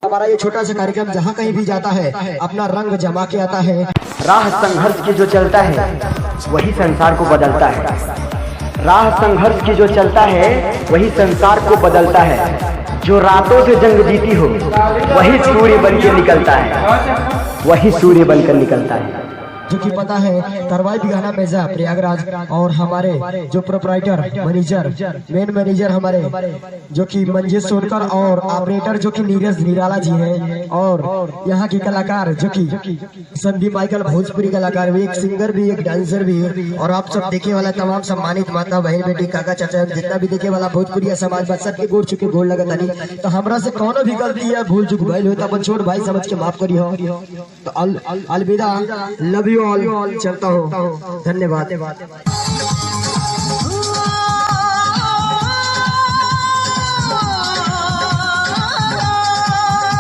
हमारा ये छोटा सा कार्यक्रम जहाँ कहीं भी जाता है अपना रंग जमा के आता है। राह संघर्ष की जो चलता है वही संसार को बदलता है। राह संघर्ष की जो चलता है वही संसार को बदलता है। जो रातों से जंग जीती हो वही सूर्य बन के निकलता है, वही सूर्य बनकर निकलता है। जो कि पता है तरवाई बिघाना मेजा प्रयागराज और हमारे जो प्रोपराइटर मैनेजर मेन मैनेजर हमारे जो कि मंजेश सोनकर और ऑपरेटर जो कि नीरज निराला जी हैं और यहाँ के कलाकार जो कि संदीप माइकल भोजपुरी कलाकार भी, एक सिंगर भी, एक डांसर भी, और आप सब देखे वाला तमाम सम्मानित माता बहन बेटी काका चाचा जितना भी देखे वाला भोजपुरी समाज बस सबके गोड़ चुके गोड़ लगता नहीं। तो हमरा से कोनो भी गलती है भूल चुक भाई होता अपन छोट भाई समझ के माफ करी हो। तो अलविदा, लव यू ऑल, चलता हो, धन्यवाद।